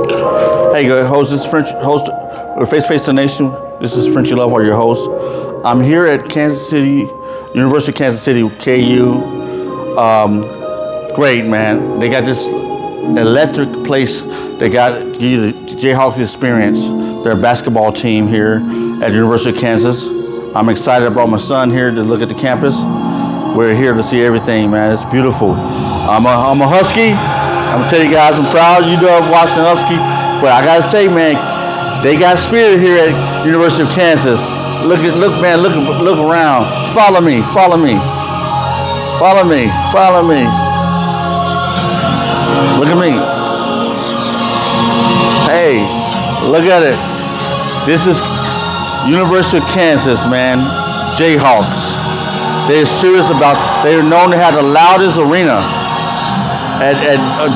Hey, good host. This is French host. We're Face to Face to the Nation. This is Frenchy Lovehart, your host. I'm here at Kansas City, University of Kansas City, KU. Great, man. They got this electric place. They got you the Jayhawks experience. Their basketball team here at the University of Kansas. I'm excited about my son here to look at the campus. We're here to see everything, man. It's beautiful. I'm a Husky. I'm gonna tell you guys, I'm proud you love Washington Husky. But I gotta tell you, man, they got spirit here at University of Kansas. Look, man, look around. Follow me. Look at me. Hey, look at it. This is University of Kansas, man. Jayhawks. They're serious they're known to have the loudest arena at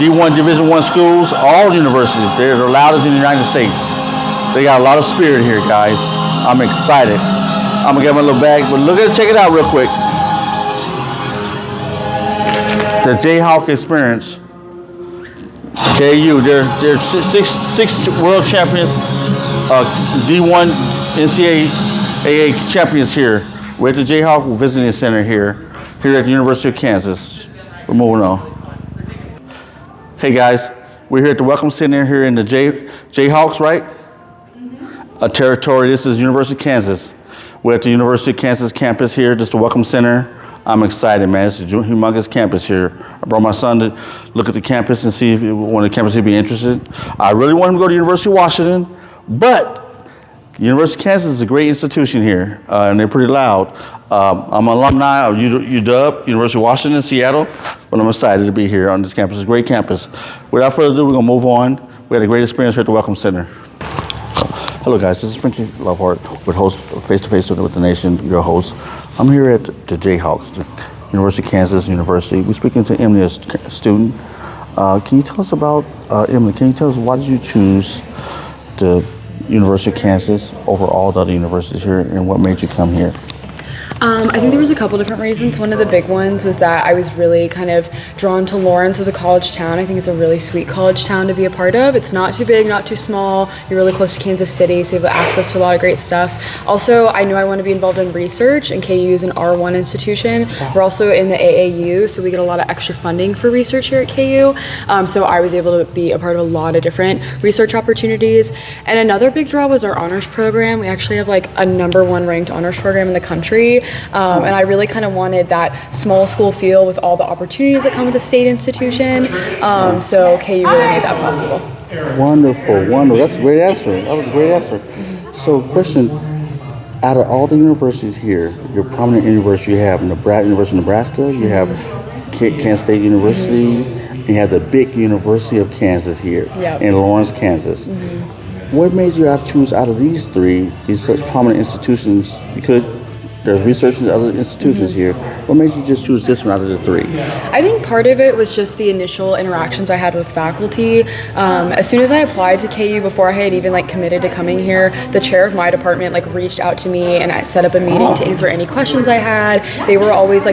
D1 Division I schools, all universities. They're the loudest in the United States. They got a lot of spirit here, guys. I'm excited. I'm gonna get my little bag, but check it out real quick. The Jayhawk experience. KU, they're six world champions, D1 NCAA champions here. We're at the Jayhawk Visiting Center here at the University of Kansas. We're moving on. Hey guys, we're here at the Welcome Center here in the Jayhawks, right? Mm-hmm. A territory. This is University of Kansas. We're at the University of Kansas campus here. This is the Welcome Center. I'm excited, man. It's a humongous campus here. I brought my son to look at the campus and see if one of the campuses would be interested. I really want him to go to University of Washington, but University of Kansas is a great institution here, and they're pretty loud. I'm an alumni of UW, University of Washington, Seattle, but I'm excited to be here on this campus. It's a great campus. Without further ado, we're going to move on. We had a great experience here at the Welcome Center. Hello, guys. This is Frenchy Lovehart with host Face to Face with the Nation, your host. I'm here at the Jayhawks, the University of Kansas University. We're speaking to Emily, a student. Can you tell us about, Emily, can you tell us why did you choose the University of Kansas over all the other universities here, and what made you come here? I think there was a couple different reasons. One of the big ones was that I was really kind of drawn to Lawrence as a college town. I think it's a really sweet college town to be a part of. It's not too big, not too small. You're really close to Kansas City, so you have access to a lot of great stuff. Also, I knew I want to be involved in research, and KU is an R1 institution. We're also in the AAU, so we get a lot of extra funding for research here at KU. So I was able to be a part of a lot of different research opportunities. And another big draw was our honors program. We actually have like a #1 ranked honors program in the country. And I really kind of wanted that small school feel with all the opportunities that come with a state institution. So KU really made that possible. Wonderful. That's a great answer. That was a great answer. So question, out of all the universities here, your prominent university, you have University of Nebraska, you have Kansas State University, and you have the big University of Kansas here in Lawrence, Kansas. What made you choose out of these three, these such prominent institutions? Because there's research in other institutions here. What made you just choose this one out of the three? I think part of it was just the initial interactions I had with faculty. As soon as I applied to KU, before I had even committed to coming here, the chair of my department reached out to me, and I set up a meeting to answer any questions I had. They were always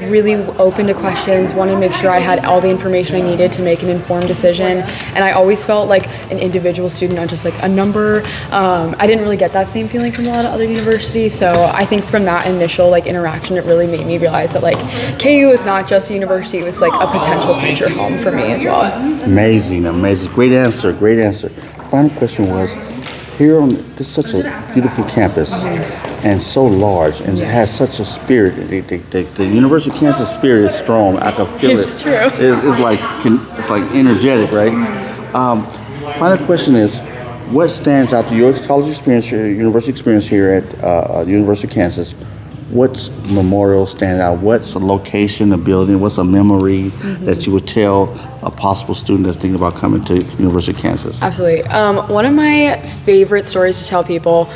really open to questions, wanted to make sure I had all the information I needed to make an informed decision. And I always felt like an individual student, not just a number. I didn't really get that same feeling from a lot of other universities. So I think from that initial interaction, it really made me realize that KU is not just a university, it was a potential future home for me as well. Amazing. Great answer. Final question was, here on this is such a beautiful campus and so large, and it has such a spirit. The University of Kansas spirit is strong. I can feel it's it. True. It's energetic, right? Final question is, what stands out to your college experience, your university experience here at the University of Kansas? What's memorial stand out? What's a location, a building? What's a memory that you would tell a possible student that's thinking about coming to University of Kansas? Absolutely. One of my favorite stories to tell people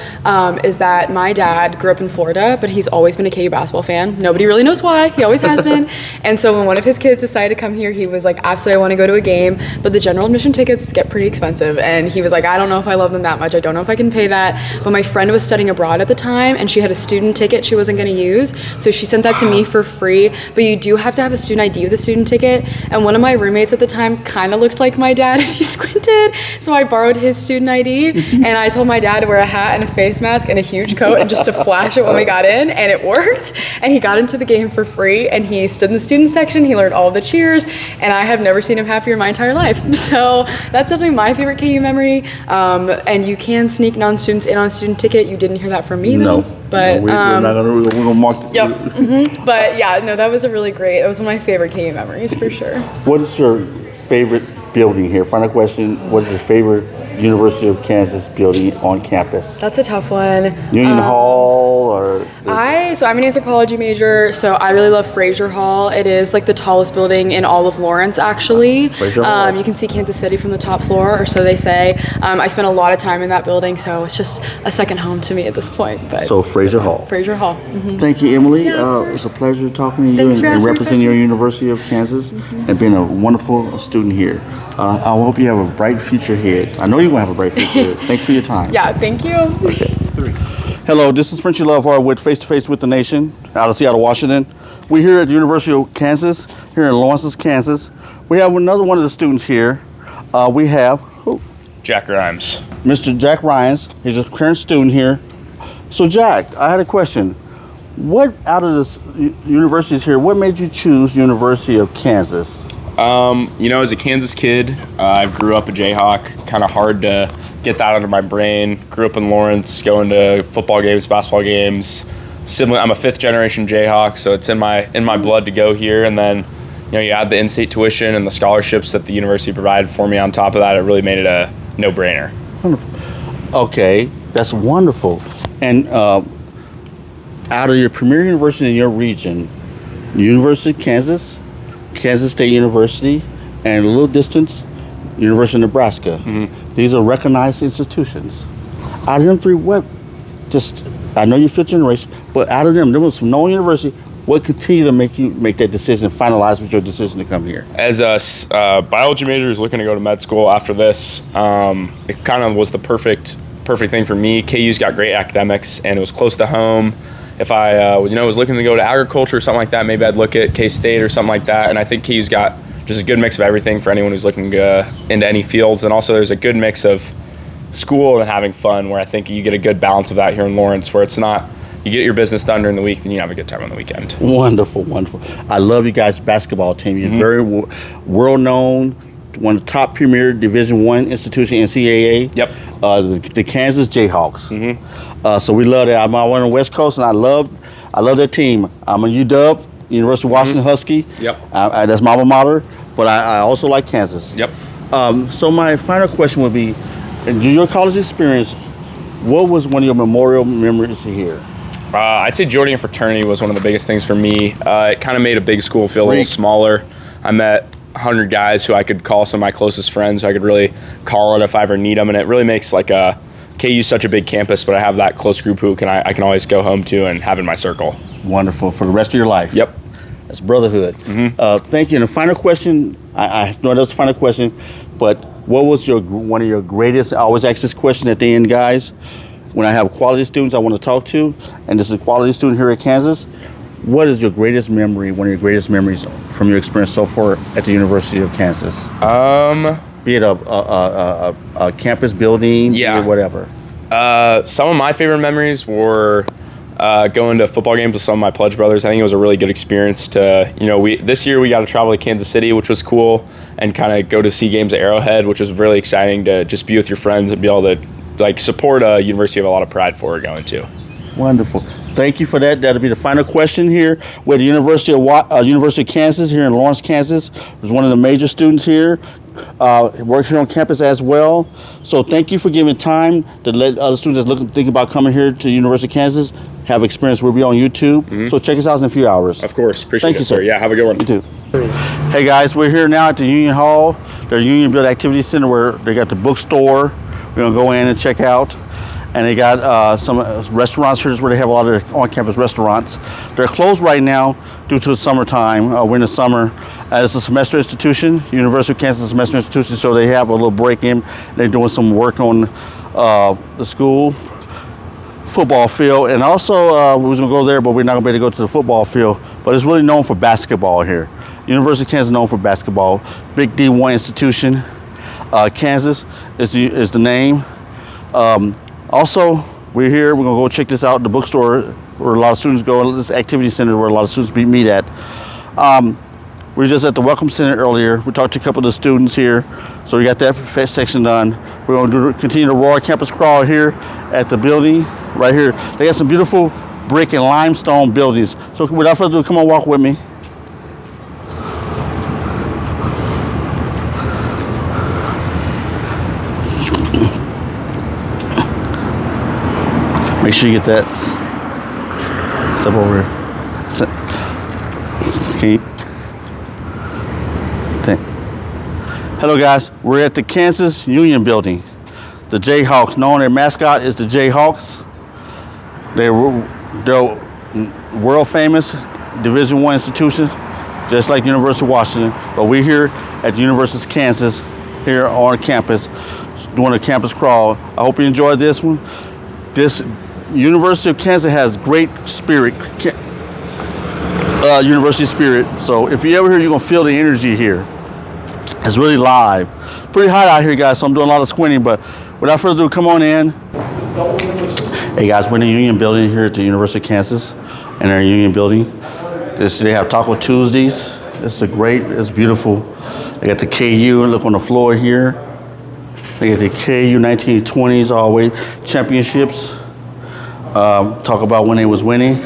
is that my dad grew up in Florida, but he's always been a KU basketball fan. Nobody really knows why. He always has been. And so when one of his kids decided to come here, he was absolutely, I want to go to a game, but the general admission tickets get pretty expensive. And he was I don't know if I love them that much. I don't know if I can pay that. But my friend was studying abroad at the time, and she had a student ticket she wasn't going to use. So she sent that to me for free. But you do have to have a student ID with a student ticket. And one of my roommates at at the time kind of looked like my dad if you squinted. So I borrowed his student ID and I told my dad to wear a hat and a face mask and a huge coat and just to flash it when we got in, and it worked. And he got into the game for free, and he stood in the student section. He learned all of the cheers, and I have never seen him happier in my entire life. So that's definitely my favorite KU memory. And you can sneak non-students in on a student ticket. You didn't hear that from me though. No. But we're gonna mark. Yep. But yeah, no, that was a really great. That was one of my favorite KU memories for sure. What is your favorite building here? Final question. What is your favorite University of Kansas building on campus? That's a tough one. Union Hall or? I'm an anthropology major, so I really love Fraser Hall. It is like the tallest building in all of Lawrence, actually. Fraser Hall. You can see Kansas City from the top floor, or so they say. I spent a lot of time in that building, so it's just a second home to me at this point. But So Fraser Hall. Fraser Hall. Thank you, Emily. It's a pleasure talking to you Thanks for and asking representing your questions. University of Kansas and being a wonderful student here. I hope you have a bright future ahead. I know you're going to have a bright future ahead. Thank you for your time. Yeah, thank you. Hello, this is Frenchie Love with Face to Face with the Nation out of Seattle, Washington. We're here at the University of Kansas, here in Lawrence, Kansas. We have another one of the students here. We have Jack Grimes. Mr. Jack Ryans. He's a current student here. So Jack, I had a question. What out of the universities here, what made you choose University of Kansas? As a Kansas kid, I grew up a Jayhawk. Kind of hard to get that out of my brain. Grew up in Lawrence, going to football games, basketball games. I'm a fifth generation Jayhawk, so it's in my blood to go here. And then, you add the in-state tuition and the scholarships that the university provided for me on top of that. It really made it a no-brainer. Wonderful. Okay, that's wonderful. And out of your premier university in your region, University of Kansas, Kansas State University, and a little distance, University of Nebraska. Mm-hmm. These are recognized institutions. Out of them three, I know you're fifth generation, but out of them, there was no university. What continued to make you make that decision, finalize with your decision to come here? As a biology major who's looking to go to med school after this, it kind of was the perfect thing for me. KU's got great academics, and it was close to home. If I was looking to go to agriculture or something like that, maybe I'd look at K-State or something like that. And I think KU's got just a good mix of everything for anyone who's looking into any fields. And also there's a good mix of school and having fun, where I think you get a good balance of that here in Lawrence, where it's not, you get your business done during the week, then you have a good time on the weekend. Wonderful, wonderful. I love you guys' basketball team. You're very world known, one of the top premier Division I institution, NCAA. Yep. The Kansas Jayhawks. So we love that. I'm on the West Coast, and I love that team. I'm a UW, University of Washington Husky. Yep. That's my alma mater, but I also like Kansas. Yep. So my final question would be, in your college experience, what was one of your memorial memories here? I'd say Jordan fraternity was one of the biggest things for me. It kind of made a big school feel a little smaller. I met 100 guys who I could call some of my closest friends, who I could really call on if I ever need them, and it really makes KU such a big campus, but I have that close group who I can always go home to and have in my circle. Wonderful, for the rest of your life. Yep. That's brotherhood. Thank you. And the final question, I know that was the final question, but what was one of your greatest, I always ask this question at the end, guys, when I have quality students I want to talk to, and this is a quality student here at Kansas, what is your greatest memory, one of your greatest memories from your experience so far at the University of Kansas? Be it a campus building, be it whatever. Some of my favorite memories were going to football games with some of my pledge brothers. I think it was a really good experience to, this year we got to travel to Kansas City, which was cool, and kind of go to see games at Arrowhead, which was really exciting to just be with your friends and be able to support a university you have a lot of pride for going to. Wonderful. Thank you for that. That'll be the final question here. We're at the University of Kansas here in Lawrence, Kansas. There's one of the major students here. Works here on campus as well. So thank you for giving time to let other students that's thinking about coming here to the University of Kansas have experience. We'll be on YouTube. So check us out in a few hours. Of course. Appreciate Thank you, sir. Yeah, have a good one. You too. Hey guys, we're here now at the Union Hall, their Union Build Activity Center, where they got the bookstore. We're gonna go in and check out. And they got some restaurants here, where they have a lot of on-campus restaurants. They're closed right now due to the summertime. We're in the summer. It's a semester institution, University of Kansas semester institution, so they have a little break in. They're doing some work on the school football field, and also we was gonna go there, but we're not gonna be able to go to the football field. But it's really known for basketball here. University of Kansas is known for basketball. Big D1 institution. Kansas is the name. Also, we're here. We're gonna go check this out at the bookstore where a lot of students go. This activity center where a lot of students meet at. We were just at the Welcome Center earlier. We talked to a couple of the students here. So we got that section done. We're gonna continue the Royal Campus Crawl here at the building right here. They got some beautiful brick and limestone buildings. So without further ado, come on, walk with me. Make sure you get that. Step over here. Hello guys, we're at the Kansas Union Building. The Jayhawks, known their mascot is the Jayhawks. They're world famous Division I institution, just like University of Washington. But we're here at the University of Kansas, here on campus, doing a campus crawl. I hope you enjoyed this one. This University of Kansas has great spirit, university spirit. So if you're ever here, you're gonna feel the energy here. It's really live. Pretty hot out here, guys, so I'm doing a lot of squinting, but without further ado, come on in. Hey guys, we're in the Union Building here at the University of Kansas, in our Union Building. They have Taco Tuesdays. It's beautiful. They got the KU, look on the floor here. They got the KU 1920s all the way championships. Talk about when they was winning.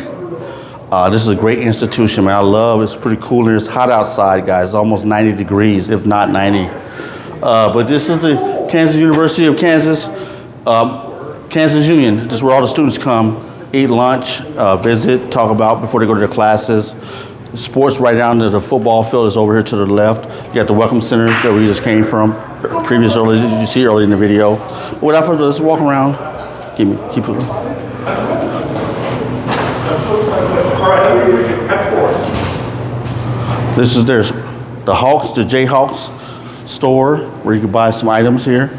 This is a great institution, man. I love it. It's pretty cool here. It's hot outside, guys. It's almost 90 degrees, if not 90. But this is the Kansas University of Kansas, Kansas Union. This is where all the students come, eat lunch, visit, talk about before they go to their classes. Sports right down to the football field is over here to the left. You got the Welcome Center that we just came from. You see earlier in the video. But without further ado, let's walk around. Keep it. This is the Hawks, the Jayhawks store where you can buy some items here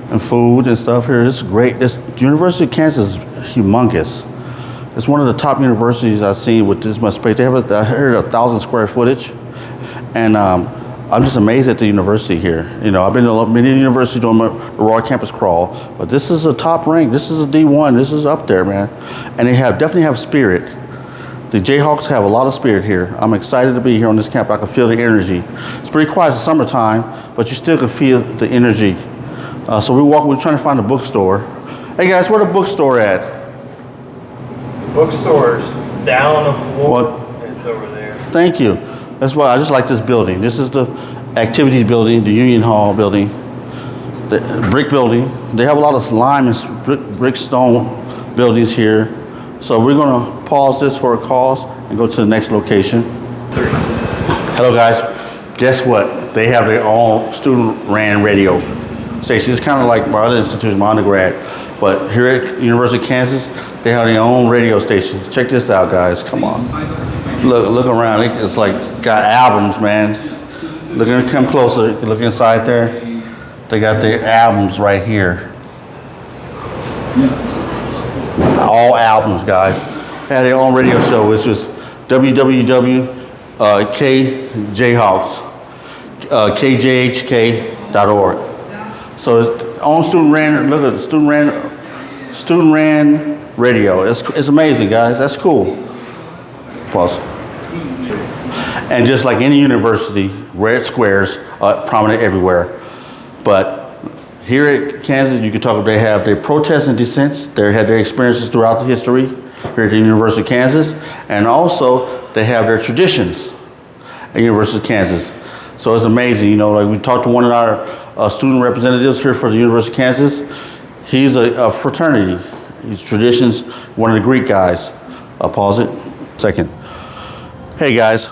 and food and stuff here. It's great. The University of Kansas is humongous. It's one of the top universities I've seen with this much space. They have, I heard, 1,000 square footage. And I'm just amazed at the university here. You know, I've been to many universities doing the Royal Campus Crawl, but this is a top rank. This is a D1. This is up there, man. And they definitely have spirit. The Jayhawks have a lot of spirit here. I'm excited to be here on this camp. I can feel the energy. It's pretty quiet. It's summertime, but you still can feel the energy. So we're trying to find a bookstore. Hey guys, where the bookstore at? Bookstore's down a floor. What? It's over there. Thank you. That's why I just like this building. This is the activities building, the Union Hall building, the brick building. They have a lot of lime and brick stone buildings here. So we're gonna pause this for a cause and go to the next location. Hello guys, guess what? They have their own student-ran radio station. It's kind of like my other institution, my undergrad, but here at University of Kansas, they have their own radio station. Check this out, guys, come on. Look around, it's like, got albums, man. Come closer, look inside there. They got their albums right here. All albums, guys. They had their own radio show, which was KJHK.org. So it's on student-ran, look at student-ran radio. It's amazing, guys. That's cool. Pause. And just like any university, red squares are prominent everywhere. But here at Kansas, you can talk about they have their protests and dissents. They had their experiences throughout the history here at the University of Kansas. And also, they have their traditions at University of Kansas. So it's amazing, you know, like we talked to one of our student representatives here for the University of Kansas. He's a fraternity. He's traditions, one of the Greek guys. I'll pause it. Second. Hey guys,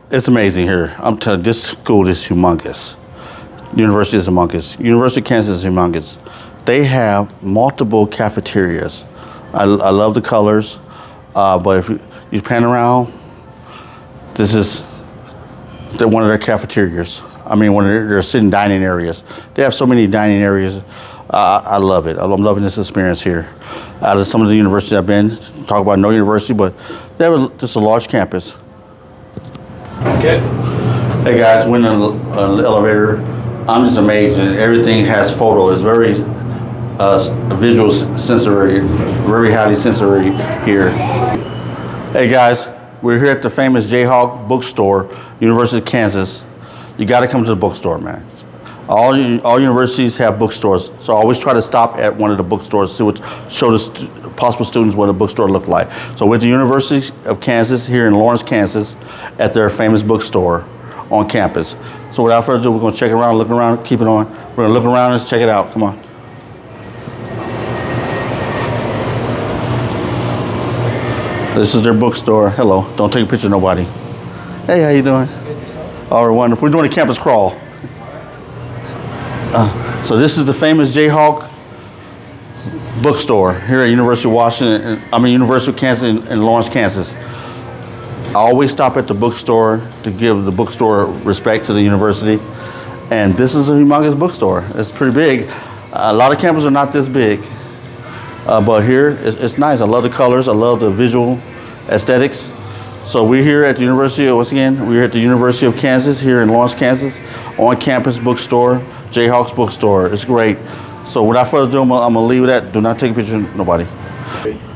it's amazing here. I'm telling you, this school is humongous. University is humongous. University of Kansas is humongous. They have multiple cafeterias. I love the colors, but if you pan around, this is one of their cafeterias. I mean, one of their sitting dining areas. They have so many dining areas. I love it. I'm loving this experience here. Out of some of the universities I've been, talk about no university, but they have just a large campus. Okay. Hey guys, we're in the elevator. I'm just amazed. Everything has photo. It's very visual sensory, very highly sensory here. Hey guys, we're here at the famous Jayhawk bookstore, University of Kansas. You got to come to the bookstore, man. All universities have bookstores, so I always try to stop at one of the bookstores, show the possible students what a bookstore looked like. So we're at the University of Kansas here in Lawrence, Kansas, at their famous bookstore on campus. So without further ado, we're going to check it around, look around, keep it on. We're going to look around and check it out. Come on. This is their bookstore. Hello. Don't take a picture of nobody. Hey, how you doing? All right, wonderful. We're doing a campus crawl. So this is the famous Jayhawk bookstore here at University of Kansas in Lawrence, Kansas. I always stop at the bookstore to give the bookstore respect to the university. And this is a humongous bookstore. It's pretty big. A lot of campuses are not this big. But here, it's nice. I love the colors. I love the visual aesthetics. So we're here at the University of Kansas here in Lawrence, Kansas, on campus bookstore, Jayhawk's bookstore. It's great. So without further ado, I'm gonna leave it at, do not take a picture of nobody.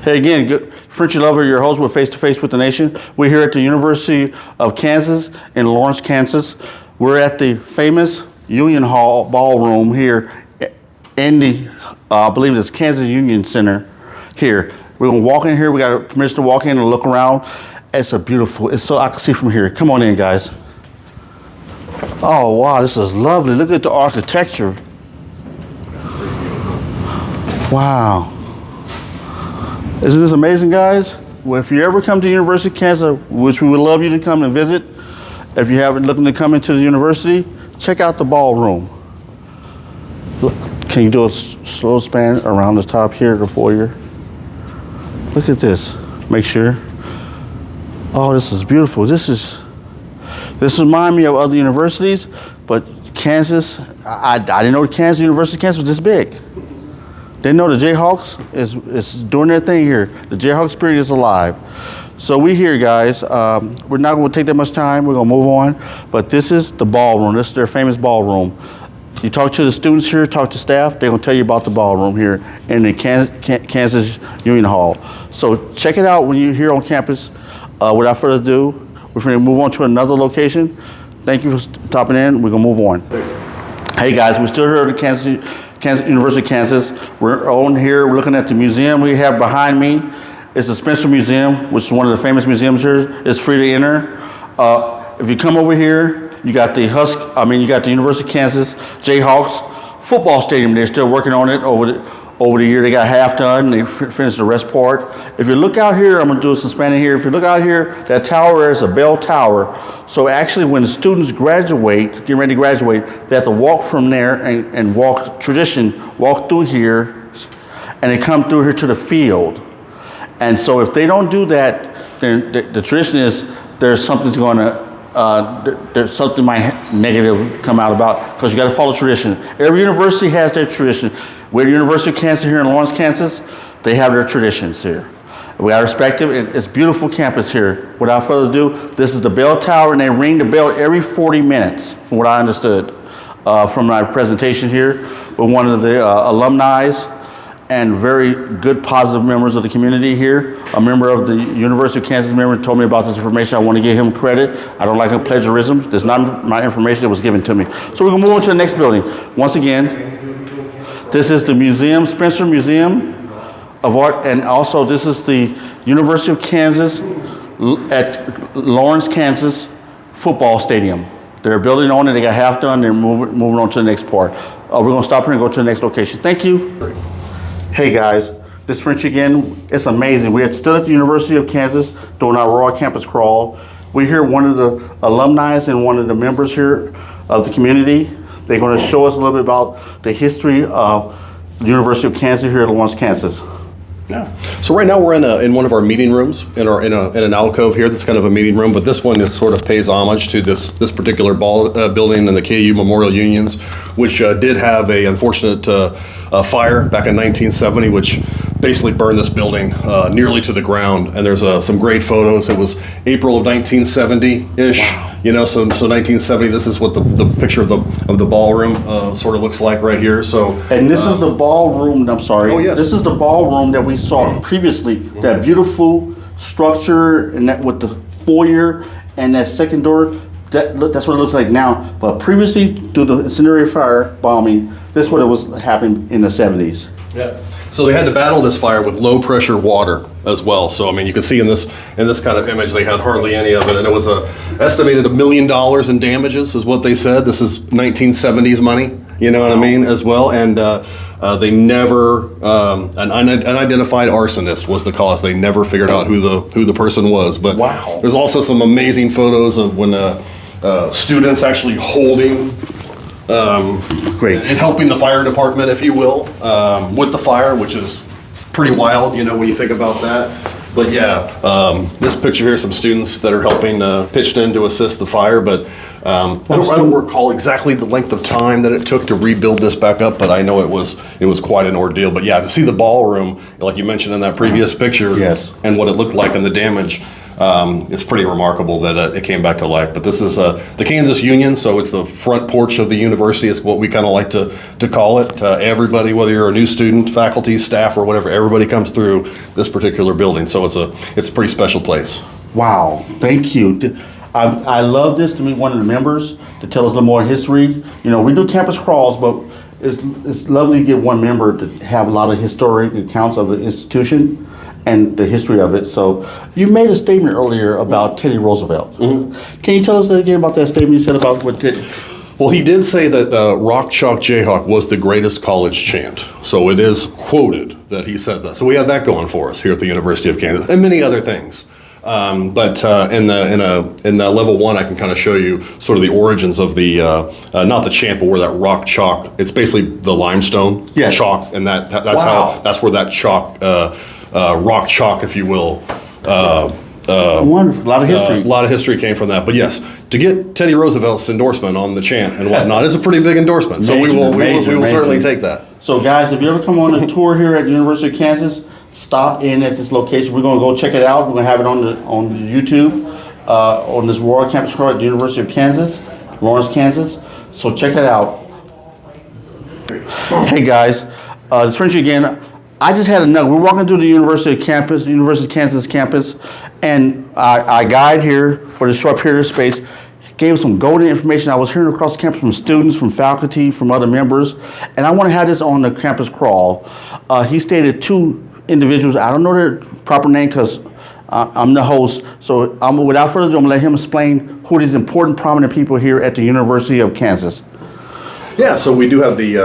Hey again, good Frenchie Lover, your host with Face to Face with the Nation. We're here at the University of Kansas in Lawrence, Kansas. We're at the famous Union Hall ballroom here in the, I believe it's Kansas Union Center here. We're gonna walk in here. We got permission to walk in and look around. It's so I can see from here. Come on in, guys. Oh, wow, this is lovely. Look at the architecture. Wow. Isn't this amazing, guys? Well, if you ever come to University of Kansas, which we would love you to come and visit, if you haven't looking to come into the university, check out the ballroom. Look, can you do a slow span around the top here, the foyer? Look at this. Make sure. Oh, this is beautiful. This reminds me of other universities, but Kansas, I didn't know University of Kansas was this big. They know the Jayhawks is doing their thing here. The Jayhawk spirit is alive. So we here, guys. We're not going to take that much time. We're going to move on. But this is the ballroom. This is their famous ballroom. You talk to the students here, talk to staff, they're going to tell you about the ballroom here in the Kansas Union Hall. So check it out when you're here on campus. Without further ado, we're going to move on to another location. Thank you for stopping in. We're going to move on. Hey guys, we're still here at the University of Kansas. We're on here. We're looking at the museum we have behind me. It's the Spencer Museum, which is one of the famous museums here. It's free to enter. If you come over here, you got the University of Kansas Jayhawks football stadium. They're still working on it over the year. They got half done. They finished the rest part. If you look out here, I'm going to do some spanning here. If you look out here, that tower is a bell tower. So actually when the students graduate, getting ready to graduate, they have to walk from there and walk through here, and they come through here to the field. And so if they don't do that, then the tradition is there's something might negative come out about, because you got to follow tradition. Every university has their tradition. We're the University of Kansas here in Lawrence, Kansas. They have their traditions here. We got to respect it. It's a beautiful campus here. Without further ado, this is the bell tower, and they ring the bell every 40 minutes, from what I understood from my presentation here with one of the alumni and very good positive members of the community here. A member of the University of Kansas member told me about this information. I want to give him credit. I don't like plagiarism. It's not my information that was given to me. So we're going to move on to the next building. Once again, this is the museum, Spencer Museum of Art, and also this is the University of Kansas at Lawrence, Kansas football stadium. They're building on it. They got half done. They're moving on to the next part. We're going to stop here and go to the next location. Thank you. Hey guys, this is French again. It's amazing. We're still at the University of Kansas doing our Raw Campus Crawl. We're here, one of the alumni and one of the members here of the community. They're going to show us a little bit about the history of the University of Kansas here in Lawrence, Kansas. Yeah. So right now we're in one of our meeting rooms in an alcove here. That's kind of a meeting room, but this one is sort of pays homage to this particular building in the KU Memorial Unions, which did have a unfortunate fire back in 1970, which basically burned this building nearly to the ground. And there's some great photos. It was April of 1970-ish. You know, so 1970. This is what the picture of the ballroom sort of looks like right here. So, And this is the ballroom, I'm sorry. Oh, yes. This is the ballroom that we saw previously. That beautiful structure and that with the foyer and that second door. That's what it looks like now. But previously, due to the incendiary fire bombing, this is what it was happening in the 70s. yeah. So they had to battle this fire with low pressure water as well. So I mean, you can see in this kind of image, they had hardly any of it, and it was estimated $1 million in damages, is what they said. This is 1970s money, you know what I mean, as well. And they never an unidentified arsonist was the cause. They never figured out who the person was. But Wow. there's also some amazing photos of when students actually holding. Great. And helping the fire department, if you will, with the fire, which is pretty wild, you know, when you think about that. But yeah, this picture here, some students that are helping pitched in to assist the fire. But I don't recall exactly the length of time that it took to rebuild this back up, but I know it was quite an ordeal. But yeah, to see the ballroom, like you mentioned in that previous picture, Yes. and what it looked like and the damage. It's pretty remarkable that it came back to life. But this is the Kansas Union, so it's the front porch of the university is what we kind of like to call it. Everybody, whether you're a new student, faculty, staff, or whatever, everybody comes through this particular building. So it's a pretty special place. Wow, thank you. I love this to meet one of the members to tell us a little more history. You know, we do campus crawls, but it's lovely to get one member to have a lot of historic accounts of the institution and the history of it. So you made a statement earlier about Teddy Roosevelt. Mm-hmm. Can you tell us again about that statement you said about what Teddy? Well, he did say that Rock Chalk Jayhawk was the greatest college chant. So it is quoted that he said that. So we have that going for us here at the University of Kansas, and many other things. But in the level one, I can kind of show you sort of the origins of the not the chant, but where that rock chalk. It's basically the limestone Yes. chalk, and that's Wow. that's where that chalk, rock chalk, if you will. Wonderful, a lot of history. A lot of history came from that. But yes, to get Teddy Roosevelt's endorsement on the chant and whatnot is a pretty big endorsement. So we will certainly take that. So guys, if you ever come on a tour here at the University of Kansas, stop in at this location. We're going to go check it out. We're going to have it on the YouTube, on this World Campus Crawl at the University of Kansas, Lawrence, Kansas. So check it out. Hey guys, it's Frenchie again. I just had a nugget. We're walking through the University of Kansas campus, and our guide here for this short period of space gave us some golden information I was hearing across the campus from students, from faculty, from other members, and I want to have this on the campus crawl. He stated two individuals. I don't know their proper name because I'm the host. So without further ado, I'm going to let him explain who these important, prominent people here at the University of Kansas. Yeah, so we do have the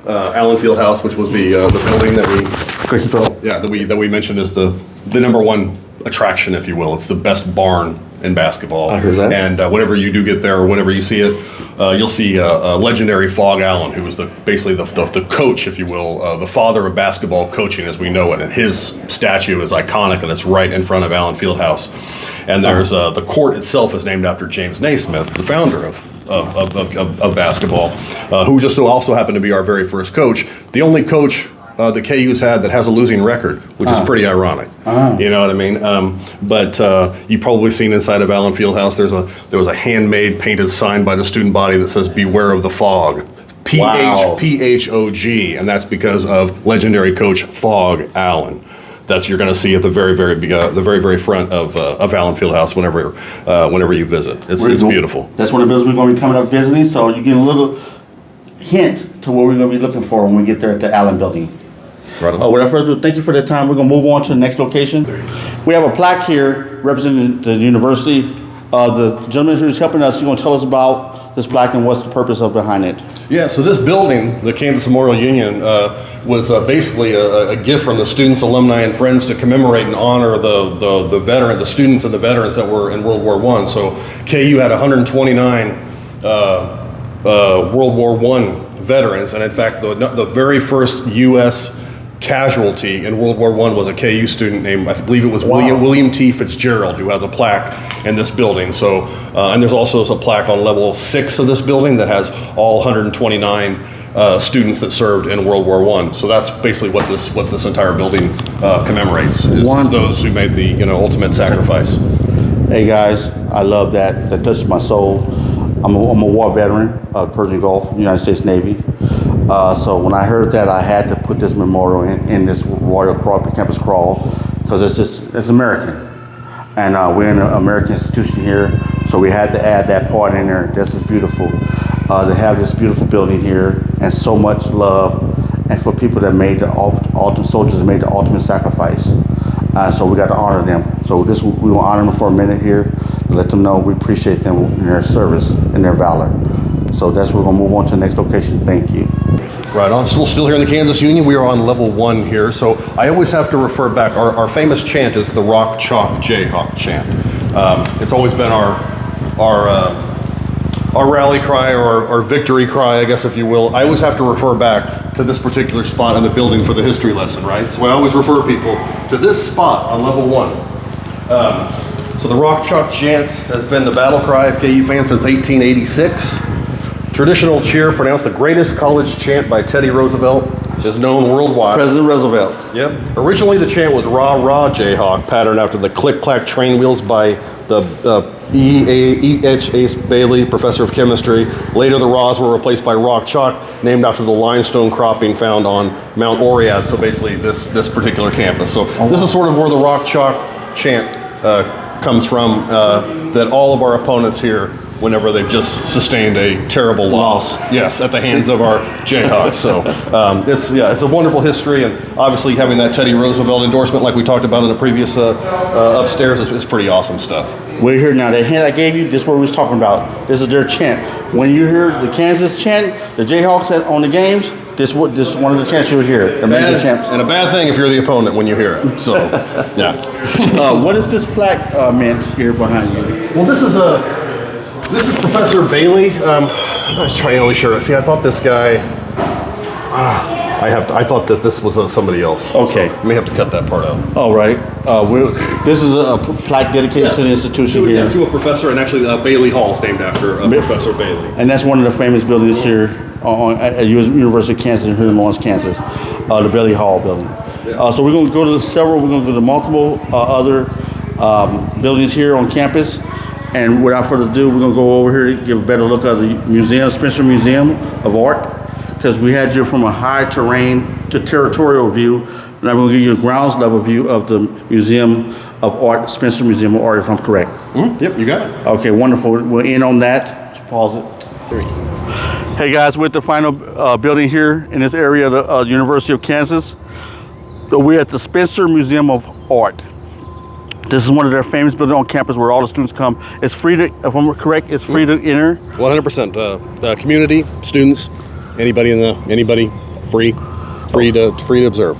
Allen Fieldhouse, which was the building that we mentioned as the number one attraction, if you will. It's the best barn in basketball. I heard that. And whenever you do get there, or whenever you see it, you'll see legendary Phog Allen, who was basically the coach, if you will, the father of basketball coaching as we know it. And his statue is iconic, and it's right in front of Allen Fieldhouse. And there's the court itself is named after James Naismith, the founder of basketball, who just so also happened to be our very first coach. The only coach the KU's had that has a losing record, which is pretty ironic. You know what I mean? But you've probably seen inside of Allen Fieldhouse, there was a handmade painted sign by the student body that says "Beware of the Fog." Wow. PHOG, and that's because of legendary coach Phog Allen. That's you're going to see at the very very front of Allen Fieldhouse whenever you visit. It's beautiful. That's one of the buildings we're going to be coming up visiting, so you get a little hint to what we're going to be looking for when we get there at the Allen Building. Right on. Without further ado, thank you for the time. We're going to move on to the next location. We have a plaque here representing the university. The gentleman who's helping us, he's going to tell us about this plaque and what's the purpose of behind it. Yeah, so this building, the Kansas Memorial Union, was basically a gift from the students, alumni, and friends to commemorate and honor the students and the veterans that were in World War I. So KU had 129 World War I veterans, and in fact, the very first U.S. casualty in World War I was a KU student named, I believe it was William T. Fitzgerald, who has a plaque in this building. So, and there's also a plaque on level 6 of this building that has all 129 students that served in World War I. So that's basically what this entire building commemorates, is those who made the ultimate sacrifice. Hey guys, I love that. That touches my soul. I'm a war veteran of Persian Gulf, United States Navy. So when I heard that, I had to put this memorial in this Royal Campus Crawl, because it's American, and we're in an American institution here, so we had to add that part in there. This is beautiful. To have this beautiful building here, and so much love, and for people that made the ultimate soldiers that made the ultimate sacrifice. So we got to honor them. So we will honor them for a minute here, to let them know we appreciate them in their service and their valor. So that's where we're gonna move on to the next location. Thank you. Right on. So we're still here in the Kansas Union. We are on level 1 here. So I always have to refer back. Our famous chant is the Rock Chalk Jayhawk chant. It's always been our rally cry, or our victory cry, I guess, if you will. I always have to refer back to this particular spot in the building for the history lesson, right? So I always refer people to this spot on level 1. So the Rock Chalk chant has been the battle cry of KU fans since 1886. Traditional cheer, pronounced the greatest college chant by Teddy Roosevelt, is known worldwide. President Roosevelt. Yep. Originally, the chant was "Rah Rah Jayhawk," patterned after the click-clack train wheels by the E.H. Ace Bailey, professor of chemistry. Later, the Rahs were replaced by Rock Chalk, named after the limestone cropping found on Mount Oread. So basically, this particular campus. So this is sort of where the Rock Chalk chant comes from. That all of our opponents here, whenever they've just sustained a terrible loss, yes, at the hands of our Jayhawks. So it's a wonderful history, and obviously having that Teddy Roosevelt endorsement, like we talked about in the previous upstairs, is pretty awesome stuff. We're here now. The hint I gave you, this is what we was talking about. This is their chant. When you hear the Kansas chant, the Jayhawks on the games, this is one of the chants you would hear. The major chants. And a bad thing if you're the opponent when you hear it. So, yeah. What is this plaque meant here behind you? Well, this is Professor Bailey. I'm not entirely sure. See, I thought this guy. I thought that this was somebody else. Okay. So I may have to cut that part out. All right. This is a plaque dedicated to the institution here. To a professor, and actually Bailey Hall is named after Professor Bailey. And that's one of the famous buildings here at University of Kansas in Lawrence, Kansas, the Bailey Hall building. So we're going to go to multiple other buildings here on campus. And without further ado, we're going to go over here to give a better look at the museum, Spencer Museum of Art, because we had you from a high terrain to territorial view. And I'm going to give you a grounds level view of the Museum of Art, Spencer Museum of Art, if I'm correct. Yep, you got it. Okay, wonderful. We'll end on that. Just pause it. 3. Hey guys, we're at the final building here in this area of the University of Kansas. So we're at the Spencer Museum of Art. This is one of their famous buildings on campus where all the students come. It's free to, if I'm correct, it's free to enter. 100%. Community, students, anybody, free to observe.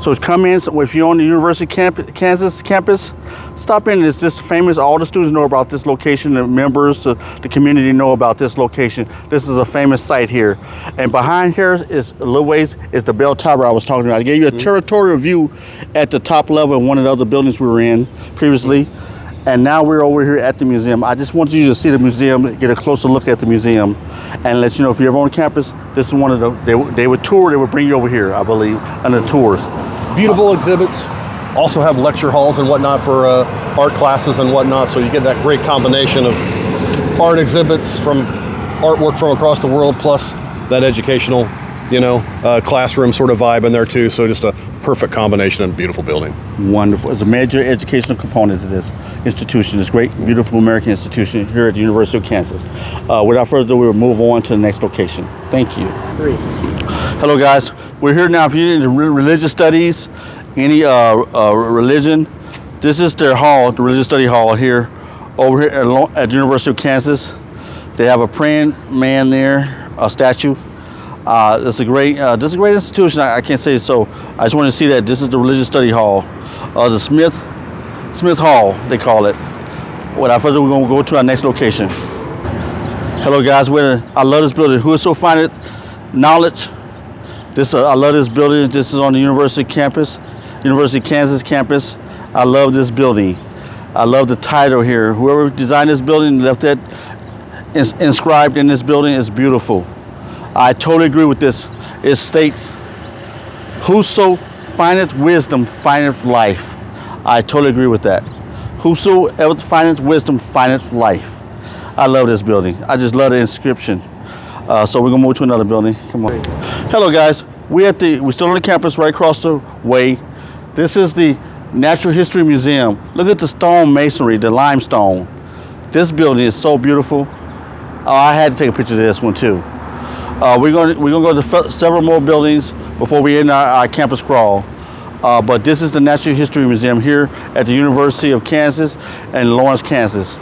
So come in. So if you're on the University of Kansas campus, stop in. It's just famous. All the students know about this location. The members, the community know about this location. This is a famous site here. And behind here is a little ways is the bell tower I was talking about. I gave you a territorial view at the top level of one of the other buildings we were in previously. And now we're over here at the museum. I just wanted you to see the museum, get a closer look at the museum, and let you know if you're ever on campus, this is one of the, they would tour, they would bring you over here, I believe, on the tours. Beautiful exhibits. Also have lecture halls and whatnot for art classes and whatnot, so you get that great combination of art exhibits from artwork from across the world, plus that educational, classroom sort of vibe in there too. So just a perfect combination and beautiful building. Wonderful. It's a major educational component to this institution, this great, beautiful American institution here at the University of Kansas. Without further ado, we'll move on to the next location. Thank you. 3. Hello guys, we're here now. If you're into religious studies, any religion, this is their hall, the religious study hall here, over here at the University of Kansas. They have a praying man there, a statue. This is a great institution. I can't say so. I just want to see that this is the religious study hall, the Smith Hall, they call it. Without further ado, we're going to go to our next location. Hello guys, I love this building. Who is so fond of knowledge? I love this building. This is on the University campus, University of Kansas campus. I love this building. I love the title here. Whoever designed this building left that inscribed in this building is beautiful. I totally agree with this. It states, whoso findeth wisdom findeth life. I totally agree with that. Whosoever findeth wisdom findeth life. I love this building. I just love the inscription. So we're gonna move to another building. Come on. Hello guys. We're still on the campus right across the way. This is the Natural History Museum. Look at the stone masonry, the limestone. This building is so beautiful. Oh, I had to take a picture of this one too. We're gonna go to several more buildings before we end our campus crawl. But this is the Natural History Museum here at the University of Kansas in Lawrence, Kansas.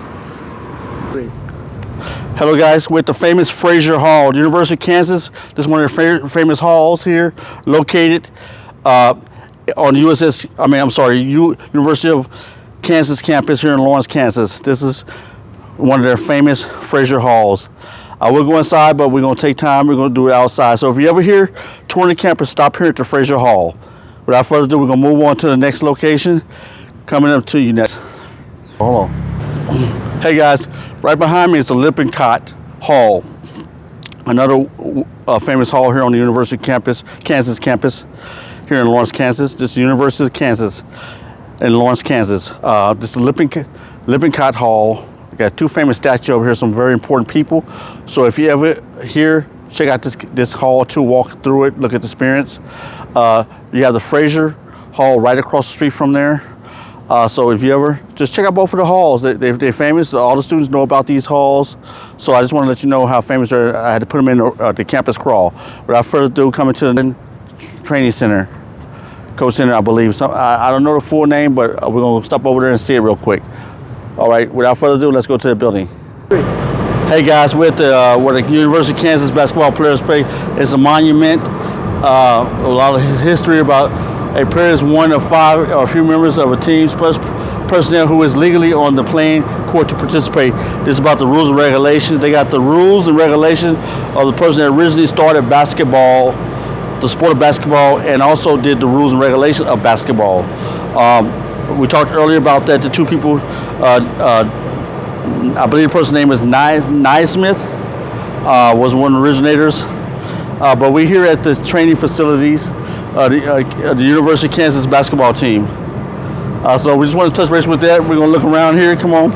Hello guys, we're at the famous Fraser Hall, the University of Kansas. This is one of the famous halls here, located on the University of Kansas campus here in Lawrence, Kansas. This is one of their famous Fraser Halls. We'll go inside, but we're gonna take time, we're gonna do it outside. So if you ever here touring the campus, stop here at the Fraser Hall. Without further ado, we're gonna move on to the next location. Coming up to you next. Hold on. Hey guys, right behind me is the Lippincott Hall, another famous hall here on the University of Kansas campus, here in Lawrence, Kansas. This is the University of Kansas in Lawrence, Kansas. This is the Lippincott Hall. We got two famous statues over here, some very important people. So if you ever here, check out this hall too, walk through it, look at the experience. You have the Fraser Hall right across the street from there. So if you ever, just check out both of the halls. They're famous. All the students know about these halls. So I just want to let you know how famous they are. I had to put them in the campus crawl. Without further ado, coming to the training center, coach center, I believe. So I don't know the full name, but we're going to stop over there and see it real quick. All right, without further ado, let's go to the building. Hey guys, we're at where the University of Kansas basketball players play. It's a monument. A lot of history about a player is one of five or a few members of a team's personnel who is legally on the playing court to participate. This is about the rules and regulations. They got the rules and regulations of the person that originally started basketball, the sport of basketball, and also did the rules and regulations of basketball. We talked earlier about that. The two people, I believe the person's name is Naismith, was one of the originators. But we're here at the training facilities the University of Kansas basketball team. So we just want to touch base with that. We're going to look around here. Come on.